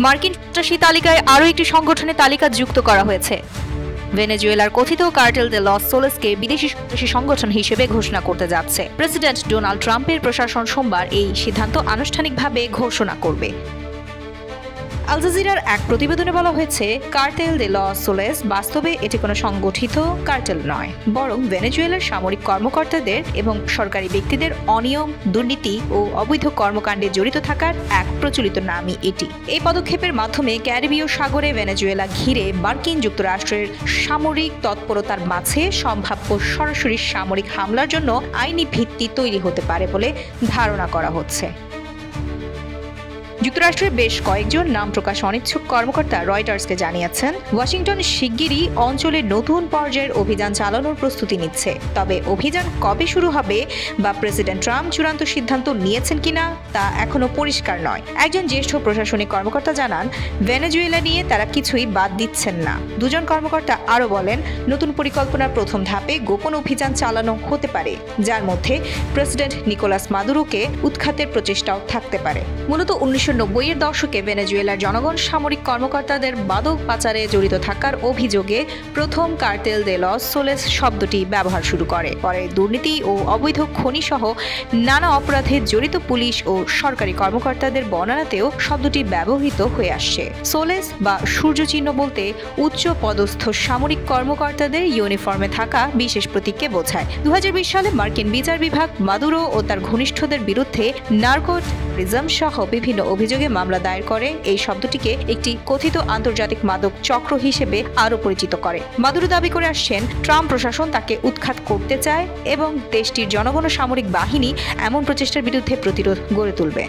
মার্কিন সন্ত্রাসী তালিকায় আরও একটি সংগঠনের তালিকা যুক্ত করা হয়েছে। ভেনেজুয়েলার কথিত কার্টেল দে লস সোলেসকে বিদেশি সন্ত্রাসী সংগঠন হিসেবে ঘোষণা করতে যাচ্ছে। প্রেসিডেন্ট ডোনাল্ড ট্রাম্পের প্রশাসন সোমবার এই সিদ্ধান্ত আনুষ্ঠানিকভাবে ঘোষণা করবে। আল জাজিরার এক প্রতিবেদনে বলা হয়েছে, কার্টেল দে লস সোলেস বাস্তবে এটি কোনো সংগঠিত কার্টেল নয়, বরং ভেনেজুয়েলার সামরিক কর্মকর্তাদের এবং সরকারি ব্যক্তিদের অনিয়ম, দুর্নীতি ও অবৈধ কর্মকাণ্ডে জড়িত থাকার এক প্রচলিত নামই এটি। এই পদক্ষেপের মাধ্যমে ক্যারিবীয় সাগরে ভেনেজুয়েলা ঘিরে মার্কিন যুক্তরাষ্ট্রের সামরিক তৎপরতার মাঝে সম্ভাব্য সরাসরি সামরিক হামলার জন্য আইনি ভিত্তি তৈরি হতে পারে বলে ধারণা করা হচ্ছে। যুক্তরাষ্ট্রের বেশ কয়েকজন নাম প্রকাশ অনিচ্ছুক কর্মকর্তা রয়টার্সকে জানিয়েছেন, ওয়াশিংটন শিগগিরই অঞ্চলে নতুন পর্যায়ের অভিযান চালানোর প্রস্তুতি নিচ্ছে। তবে অভিযান কবে শুরু হবে বা প্রেসিডেন্ট ট্রাম্প চূড়ান্ত সিদ্ধান্ত নিয়েছেন কিনা তা এখনো পরিষ্কার নয়। একজন জ্যেষ্ঠ প্রশাসনিক কর্মকর্তা জানান, ভেনেজুয়েলা নিয়ে তারা কিছুই বাদ দিচ্ছেন না। দুজন কর্মকর্তা আরও বলেন, নতুন পরিকল্পনার প্রথম ধাপে গোপন অভিযান চালানো হতে পারে, যার মধ্যে প্রেসিডেন্ট নিকোলাস মাদুরোকে উৎখাতের প্রচেষ্টাও থাকতে পারে। মূলত 1990-এর দশকে ভেনেজুয়েলার জনগণ সামরিক কর্মকর্তাদের মাদক পাচারে জড়িত থাকার অভিযোগে প্রথম কার্টেল দে লস সোলেস শব্দটি ব্যবহার শুরু করে। পরে দুর্নীতি ও অবৈধ খনি সহ নানা অপরাধে জড়িত পুলিশ ও সরকারি কর্মকর্তাদের বর্ণনাতেও শব্দটি ব্যবহৃত হয়ে আসছে। সোলেস বা সূর্যচিহ্ন বলতে উচ্চ পদস্থ সামরিক কর্মকর্তাদের ইউনিফর্মে থাকা বিশেষ প্রতীককে বোঝায়। 2020 সালে মার্কিন বিচার বিভাগ মাদুরো ও তার ঘনিষ্ঠদের বিরুদ্ধে নার্কোটিজম সহ বিভিন্ন অভিযোগে মামলা দায়ের করে এই শব্দটিকে একটি কথিত আন্তর্জাতিক মাদক চক্র হিসেবে আরও পরিচিত করে। মাদুরো দাবি করে আসছেন, ট্রাম্প প্রশাসন তাকে উৎখাত করতে চায় এবং দেশটির জনগণ ও সামরিক বাহিনী এমন প্রচেষ্টার বিরুদ্ধে প্রতিরোধ গড়ে তুলবে।